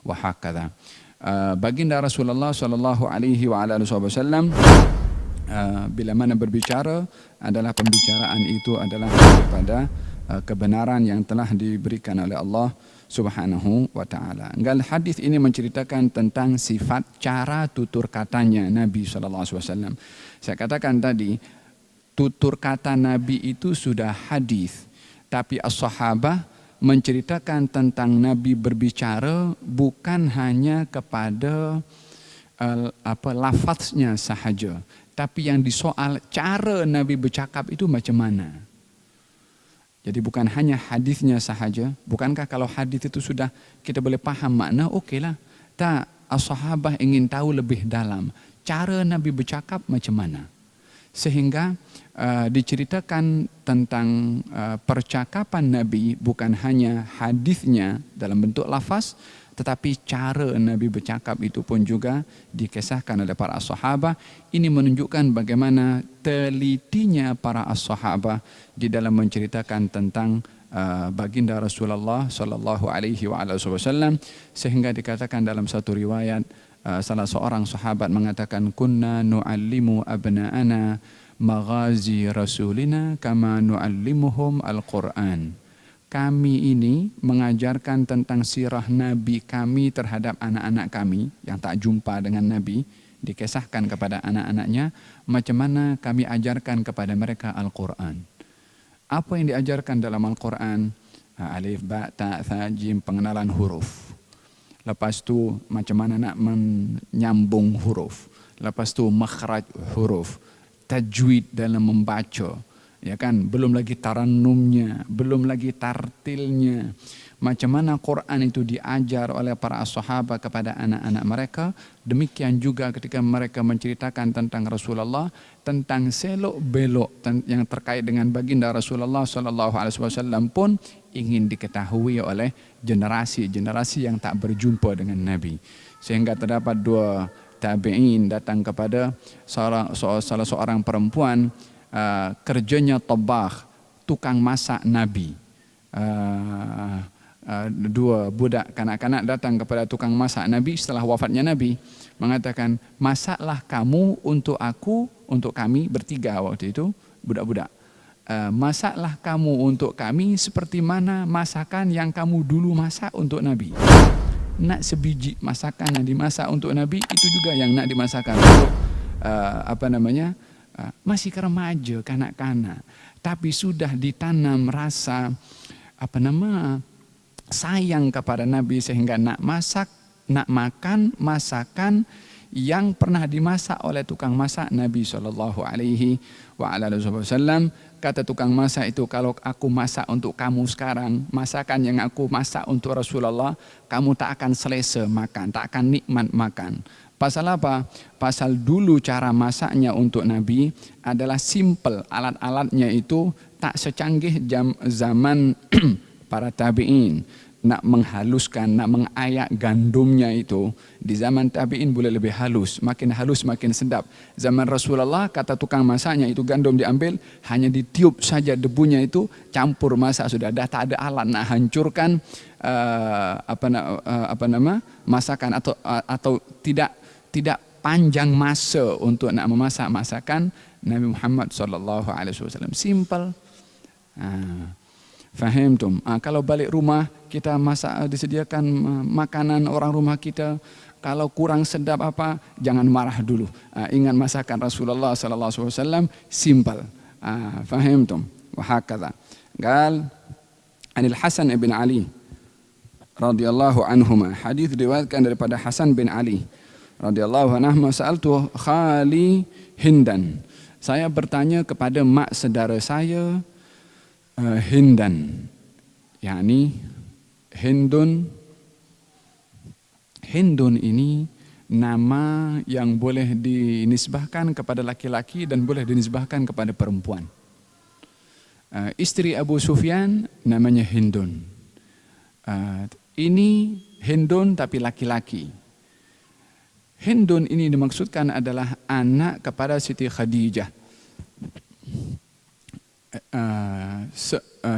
wa hakadha. Baginda Rasulullah sallallahu alaihi wa alihi wasallam bila mana berbicara adalah pembicaraan itu adalah daripada kebenaran yang telah diberikan oleh Allah Subhanahu wa taala. Gal hadis ini menceritakan tentang sifat cara tutur katanya Nabi sallallahu alaihi wasallam. Saya katakan tadi tutur kata Nabi itu sudah hadis, tapi as-sahabah menceritakan tentang Nabi berbicara bukan hanya kepada lafaznya sahaja, tapi yang disoal cara Nabi bercakap itu macam mana. Jadi bukan hanya hadisnya sahaja. Bukankah kalau hadis itu sudah kita boleh paham makna, okeylah. Tak, as-sahabah ingin tahu lebih dalam cara Nabi bercakap macam mana. Sehingga diceritakan tentang percakapan Nabi bukan hanya hadisnya dalam bentuk lafaz, tetapi cara Nabi bercakap itu pun juga dikisahkan oleh para sahabat. Ini menunjukkan bagaimana telitinya para sahabat di dalam menceritakan tentang baginda Rasulullah sallallahu alaihi wasallam, sehingga dikatakan dalam satu riwayat salah seorang sahabat mengatakan, kunna nu'allimu abna'ana maghazi rasulina kama nu'allimuhum al-Quran. Kami ini mengajarkan tentang sirah Nabi kami terhadap anak-anak kami yang tak jumpa dengan Nabi, dikisahkan kepada anak-anaknya macam mana kami ajarkan kepada mereka Al-Quran. Apa yang diajarkan dalam Al-Quran? Alif, ba, ta, tha, jim, pengenalan huruf. Lepas tu macam mana nak menyambung huruf. Lepas tu makhraj huruf. Tajwid dalam membaca, ya kan, belum lagi tarannumnya, belum lagi tartilnya. Macam mana Quran itu diajar oleh para sahabat kepada anak-anak mereka, demikian juga ketika mereka menceritakan tentang Rasulullah, tentang selok belok yang terkait dengan baginda Rasulullah sallallahu alaihi wasallam pun ingin diketahui oleh generasi-generasi yang tak berjumpa dengan Nabi. Sehingga terdapat dua tabi'in datang kepada salah seorang perempuan, kerjanya tabakh, tukang masak Nabi. Dua budak kanak-kanak datang kepada tukang masak Nabi setelah wafatnya Nabi, mengatakan, masaklah kamu untuk aku, untuk kami bertiga waktu itu budak-budak. Masaklah kamu untuk kami seperti mana masakan yang kamu dulu masak untuk Nabi. Nak sebiji masakan yang dimasak untuk Nabi, itu juga yang nak dimasakkan untuk masih remaja, kanak-kanak, tapi sudah ditanam rasa sayang kepada Nabi, sehingga nak masak, nak makan masakan yang pernah dimasak oleh tukang masak Nabi sallallahu alaihi wasallam. Kata tukang masak itu, kalau aku masak untuk kamu sekarang, masakan yang aku masak untuk Rasulullah, kamu tak akan selesa makan, tak akan nikmat makan. Pasal apa? Pasal dulu cara masaknya untuk Nabi adalah simple, alat-alatnya itu tak secanggih zaman para tabi'in. Nak menghaluskan, nak mengayak gandumnya itu, di zaman tabi'in boleh lebih halus makin sedap. Zaman Rasulullah, kata tukang masaknya itu, gandum diambil, hanya ditiup saja debunya itu, campur masak sudah, dah tak ada alat nak hancurkan masakan, atau tidak panjang masa untuk nak memasak masakan Nabi Muhammad sallallahu alaihi wasallam. Simple. Faham tum? Kalau balik rumah kita masak, disediakan makanan orang rumah kita, kalau kurang sedap apa, jangan marah dulu. Ingat masakan Rasulullah sallallahu alaihi wasallam, simple. Faham tum? Wa hakadha. Qal Anil Hasan bin Ali radhiyallahu anhuma, hadis diriwayatkan daripada Hasan bin Ali radhiyallahu anhu, sa'altu khali Hindan, saya bertanya kepada mak saudara saya Hindan, yakni Hindun. Hindun ini nama yang boleh dinisbahkan kepada laki-laki dan boleh dinisbahkan kepada perempuan. Istri Abu Sufyan namanya Hindun. Ini Hindun tapi laki-laki. Hindun ini dimaksudkan adalah anak kepada Siti Khadijah.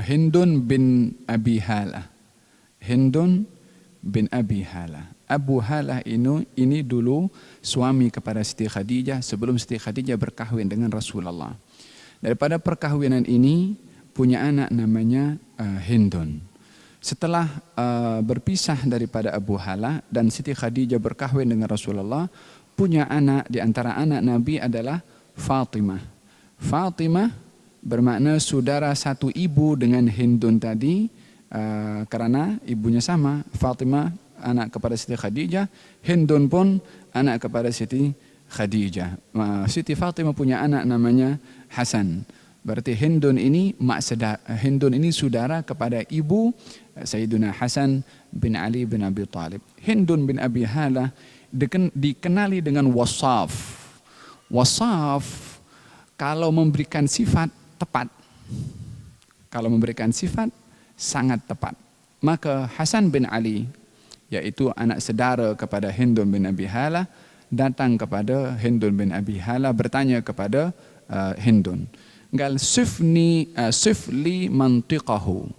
Hindun bin Abi Halah. Hindun bin Abi Halah. Abu Halah ini dulu suami kepada Siti Khadijah sebelum Siti Khadijah berkahwin dengan Rasulullah. Daripada perkahwinan ini punya anak namanya Hindun. Setelah berpisah daripada Abu Halah dan Siti Khadijah berkahwin dengan Rasulullah, punya anak, di antara anak Nabi adalah Fatimah. Fatimah bermakna saudara satu ibu dengan Hindun tadi, karena ibunya sama. Fatimah anak kepada Siti Khadijah, Hindun pun anak kepada Siti Khadijah. Siti Fatimah punya anak namanya Hasan. Berarti Hindun ini saudara kepada ibu Sayyiduna Hasan bin Ali bin Abi Talib. Hindun bin Abi Halah dikenali dengan wasaf. Wasaf kalau memberikan sifat tepat. Kalau memberikan sifat sangat tepat. Maka Hasan bin Ali, yaitu anak saudara kepada Hindun bin Abi Halah, datang kepada Hindun bin Abi Halah bertanya kepada Hindun, "Gal sifli mantiqahu."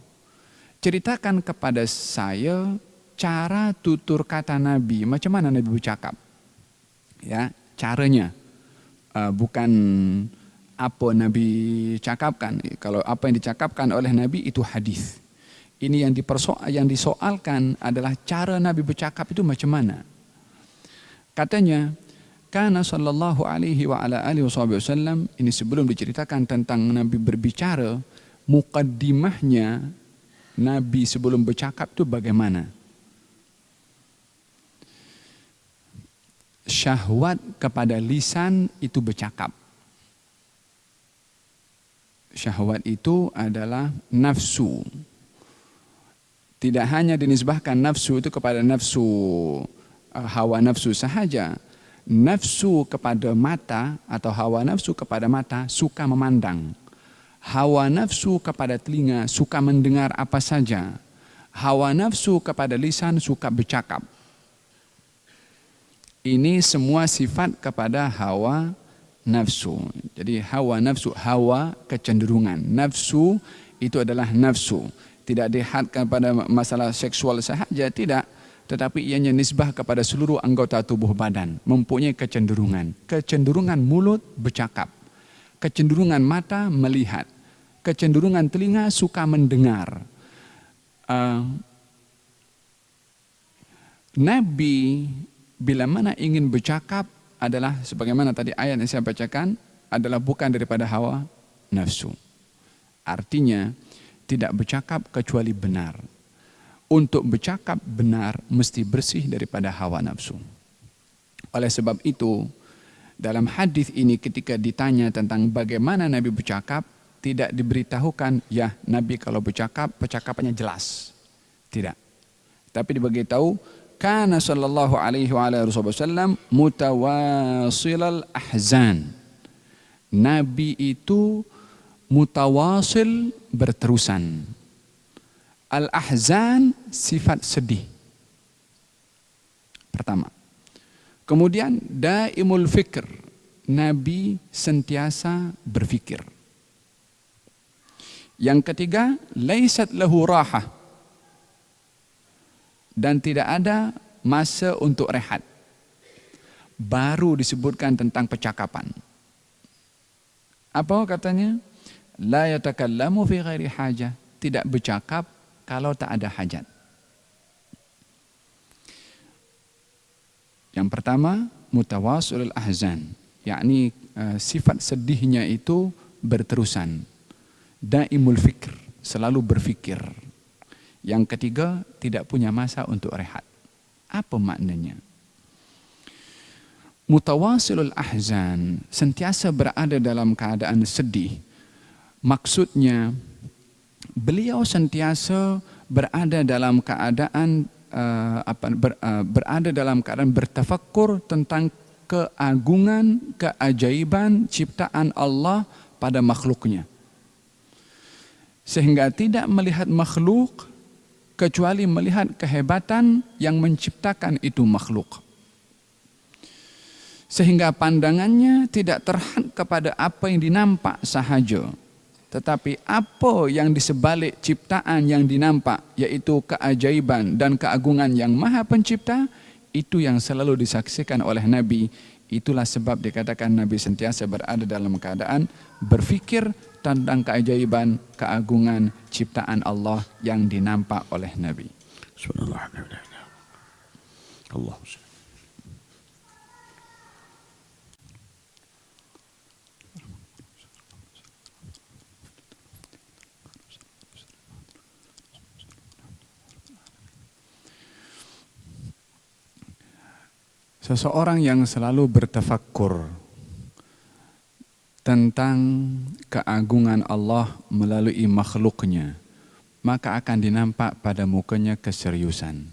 Ceritakan kepada saya cara tutur kata Nabi, macam mana Nabi bercakap. Ya, caranya. Bukan apa Nabi cakapkan. Kalau apa yang dicakapkan oleh Nabi itu hadis. Ini yang disoalkan adalah cara Nabi bercakap itu macam mana. Katanya, kana sallallahu alaihi wa ala alihi wasallam, ini sebelum diceritakan tentang Nabi berbicara, mukaddimahnya Nabi sebelum bercakap itu bagaimana. Syahwat kepada lisan itu bercakap. Syahwat itu adalah nafsu. Tidak hanya dinisbahkan nafsu itu kepada nafsu hawa nafsu sahaja. Nafsu kepada mata atau hawa nafsu kepada mata suka memandang. Hawa nafsu kepada telinga suka mendengar apa saja. Hawa nafsu kepada lisan suka bercakap. Ini semua sifat kepada hawa nafsu. Jadi hawa nafsu, hawa kecenderungan. Nafsu itu adalah nafsu. Tidak dihadkan pada masalah seksual sahaja, tidak. Tetapi ianya nisbah kepada seluruh anggota tubuh badan. Mempunyai kecenderungan. Kecenderungan mulut bercakap. Kecenderungan mata melihat. Kecenderungan telinga suka mendengar. Nabi bila mana ingin bercakap adalah sebagaimana tadi ayat yang saya bacakan, adalah bukan daripada hawa nafsu. Artinya tidak bercakap kecuali benar. Untuk bercakap benar mesti bersih daripada hawa nafsu. Oleh sebab itu, dalam hadis ini ketika ditanya tentang bagaimana Nabi bercakap, tidak diberitahukan, ya Nabi kalau bercakap, percakapannya jelas. Tidak. Tapi diberitahu, kana sallallahu alaihi wa alihi wasallam mutawasilal ahzan. Nabi itu mutawasil, berterusan. Al-ahzan sifat sedih. Pertama. Kemudian daimul fikr. Nabi sentiasa berfikir. Yang ketiga, laisat lahu rahah. Dan tidak ada masa untuk rehat. Baru disebutkan tentang percakapan. Apa katanya? La yatakallamu fi ghairi hajah. Tidak bercakap kalau tak ada hajat. Yang pertama, mutawasilul ahzan. Yakni sifat sedihnya itu berterusan. Daimul fikr, selalu berfikir. Yang ketiga, tidak punya masa untuk rehat. Apa maknanya? Mutawasilul ahzan, sentiasa berada dalam keadaan sedih. Maksudnya, beliau sentiasa berada dalam keadaan berada dalam keadaan bertafakkur tentang keagungan, keajaiban ciptaan Allah pada makhluknya. Sehingga tidak melihat makhluk kecuali melihat kehebatan yang menciptakan itu makhluk. Sehingga pandangannya tidak terhad kepada apa yang dinampak sahaja. Tetapi apa yang di sebalik ciptaan yang dinampak, yaitu keajaiban dan keagungan yang Maha Pencipta, itu yang selalu disaksikan oleh Nabi. Itulah sebab dikatakan Nabi sentiasa berada dalam keadaan berfikir tentang keajaiban, keagungan ciptaan Allah yang dinampak oleh Nabi. Subhanallah. Allah. Seseorang yang selalu bertafakkur tentang keagungan Allah melalui makhluknya, maka akan dinampak pada mukanya keseriusan.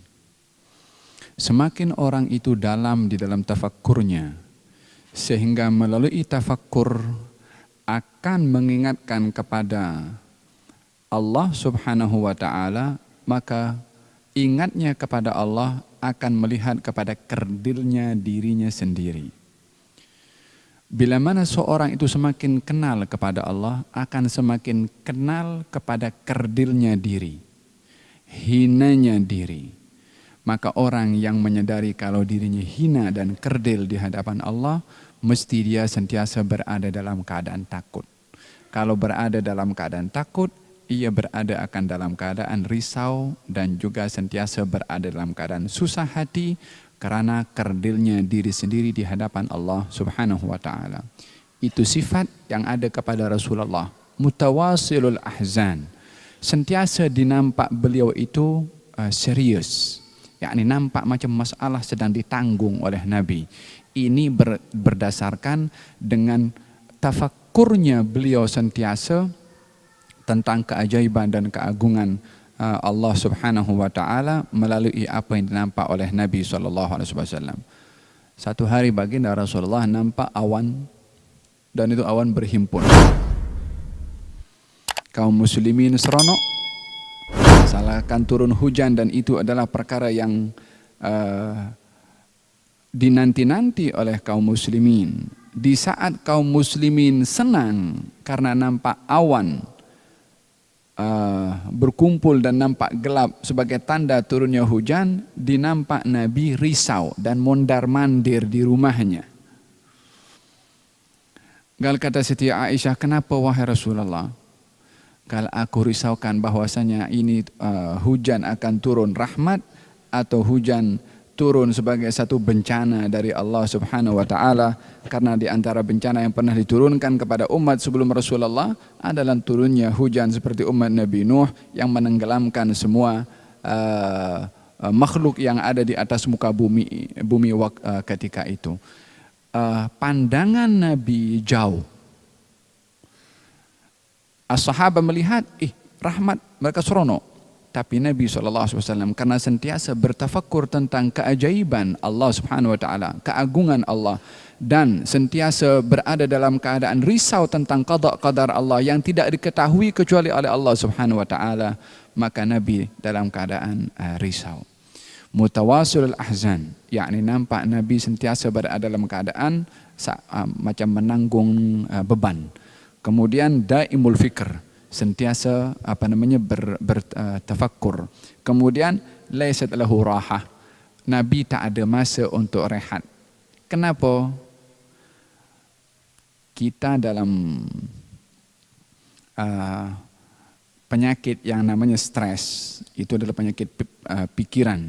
Semakin orang itu dalam di dalam tafakkurnya, sehingga melalui tafakkur akan mengingatkan kepada Allah Subhanahu wa ta'ala, maka ingatnya kepada Allah akan melihat kepada kerdilnya dirinya sendiri. Bila mana seorang itu semakin kenal kepada Allah, akan semakin kenal kepada kerdilnya diri, hinanya diri. Maka orang yang menyadari kalau dirinya hina dan kerdil di hadapan Allah, mesti dia sentiasa berada dalam keadaan takut. Kalau berada dalam keadaan takut, ia berada akan dalam keadaan risau dan juga sentiasa berada dalam keadaan susah hati karena kerdilnya diri sendiri di hadapan Allah Subhanahu wa ta'ala. Itu sifat yang ada kepada Rasulullah, mutawasilul ahzan. Sentiasa dinampak beliau itu serius, yakni nampak macam masalah sedang ditanggung oleh Nabi. Ini berdasarkan dengan tafakkurnya beliau sentiasa tentang keajaiban dan keagungan Allah Subhanahu wa ta'ala melalui apa yang dinampak oleh Nabi SAW. Satu hari baginda Rasulullah nampak awan, dan itu awan berhimpun. Kaum muslimin seronok, salahkan turun hujan, dan itu adalah perkara yang dinanti-nanti oleh kaum muslimin. Di saat kaum muslimin senang karena nampak awan berkumpul dan nampak gelap sebagai tanda turunnya hujan, dinampak Nabi risau dan mondar-mandir di rumahnya. Gal kata Siti Aisyah, kenapa wahai Rasulullah? Kalau aku risaukan bahwasanya ini hujan akan turun rahmat atau hujan turun sebagai satu bencana dari Allah Subhanahu wa ta'ala, karena di antara bencana yang pernah diturunkan kepada umat sebelum Rasulullah adalah turunnya hujan seperti umat Nabi Nuh yang menenggelamkan semua makhluk yang ada di atas muka bumi ketika itu. Pandangan Nabi jauh. As-sahabah melihat, rahmat, mereka seronok. Tapi Nabi SAW karena sentiasa bertafakkur tentang keajaiban Allah Subhanahu wa ta'ala, keagungan Allah, dan sentiasa berada dalam keadaan risau tentang qada qadar Allah yang tidak diketahui kecuali oleh Allah Subhanahu wa ta'ala, maka Nabi dalam keadaan risau. Mutawasilul ahzan, yakni nampak Nabi sentiasa berada dalam keadaan macam menanggung beban. Kemudian daimul fikr, sentiasa bertafakkur. Kemudian laisat lahu rahah, Nabi tak ada masa untuk rehat. Kenapa? Kita dalam penyakit yang namanya stres, itu adalah penyakit pikiran.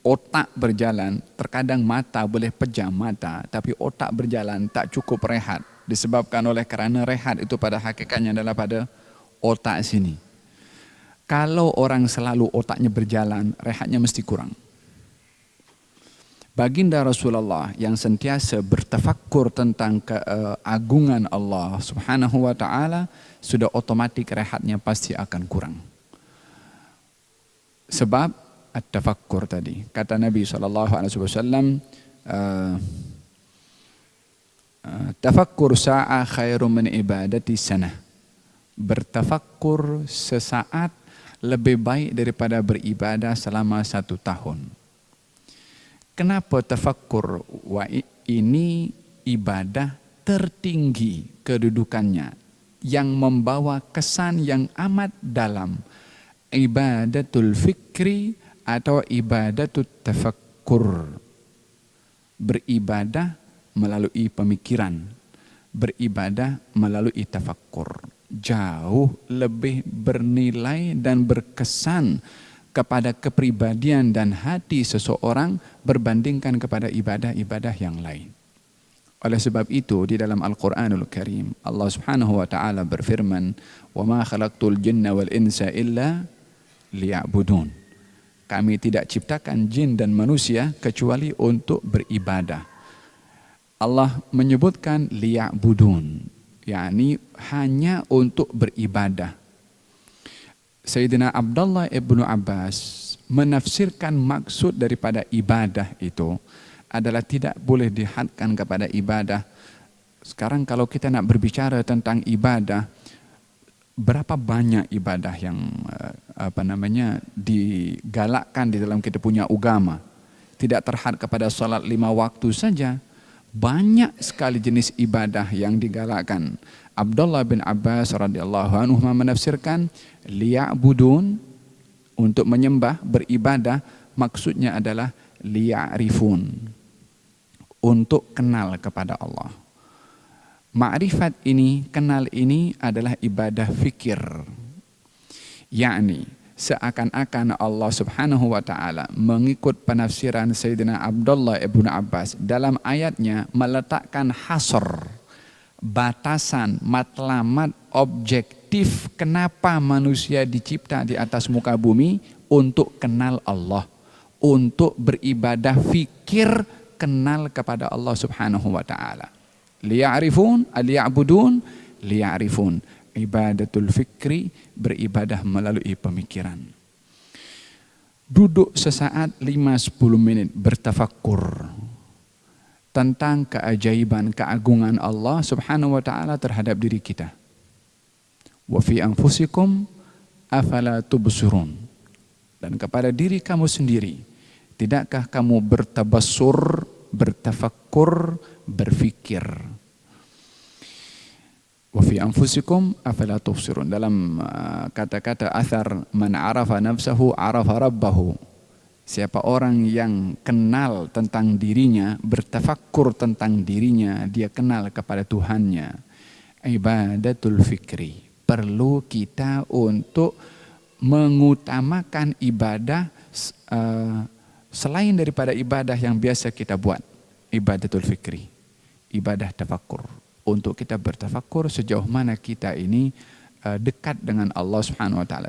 Otak berjalan, terkadang mata boleh pejam mata, tapi otak berjalan tak cukup rehat, disebabkan oleh kerana rehat itu pada hakikatnya adalah pada otak sini. Kalau orang selalu otaknya berjalan, rehatnya mesti kurang. Baginda Rasulullah yang sentiasa bertafakkur tentang keagungan Allah Subhanahu wa ta'ala, sudah otomatik rehatnya pasti akan kurang. Sebab at-tafakkur tadi. Kata Nabi SAW, tafakkur sa'a khairu min ibadati sanah. Bertafakkur sesaat lebih baik daripada beribadah selama 1 tahun. Kenapa tafakkur? Ini ibadah tertinggi kedudukannya. yang membawa kesan yang amat dalam. Ibadatul fikri atau ibadatul tafakkur. Beribadah melalui pemikiran, beribadah melalui tafakkur. Jauh lebih bernilai dan berkesan kepada kepribadian dan hati seseorang berbandingkan kepada ibadah-ibadah yang lain. Oleh sebab itu di dalam Al-Quranul Karim Allah Subhanahu wa taala berfirman, "Wa ma khalaqtul jinna wal insa illa liya'budun." Kami tidak ciptakan jin dan manusia kecuali untuk beribadah. Allah menyebutkan liya'budun, yakni hanya untuk beribadah. Sayyidina Abdullah ibnu Abbas menafsirkan maksud daripada ibadah itu adalah tidak boleh dihadkan kepada ibadah. Sekarang kalau kita nak berbicara tentang ibadah, berapa banyak ibadah yang digalakkan di dalam kita punya agama. Tidak terhad kepada salat 5 waktu saja. Banyak sekali jenis ibadah yang digalakkan. Abdullah bin Abbas radhiyallahu anhu menafsirkan liya'budun, untuk menyembah, beribadah, maksudnya adalah liya'rifun, untuk kenal kepada Allah. Ma'rifat ini, kenal ini adalah ibadah fikir. Yakni seakan-akan Allah Subhanahu wa taala mengikut penafsiran Sayyidina Abdullah ibnu Abbas dalam ayatnya meletakkan hasr, batasan, matlamat, objektif kenapa manusia dicipta di atas muka bumi, untuk kenal Allah, untuk beribadah fikir, kenal kepada Allah Subhanahu wa taala. Liya'rifun, liya'budun, liya'rifun. Ibadatul fikri, beribadah melalui pemikiran. Duduk sesaat 5-10 menit bertafakkur tentang keajaiban, keagungan Allah Subhanahu wa taala terhadap diri kita. Wa fi anfusikum afala tubsirun. Dan kepada diri kamu sendiri, tidakkah kamu bertabassur, bertafakkur, berfikir? Wa fi anfusikum afala tubsirun. Dalam kata-kata athar, man arafa nafsahu arafa rabbahu. Siapa orang yang kenal tentang dirinya, bertafakkur tentang dirinya, dia kenal kepada Tuhannya. Ibadatul fikri. Perlu kita untuk mengutamakan ibadah selain daripada ibadah yang biasa kita buat. Ibadatul fikri, ibadah tafakkur. Untuk kita bertafakkur sejauh mana kita ini dekat dengan Allah Subhanahu wa taala.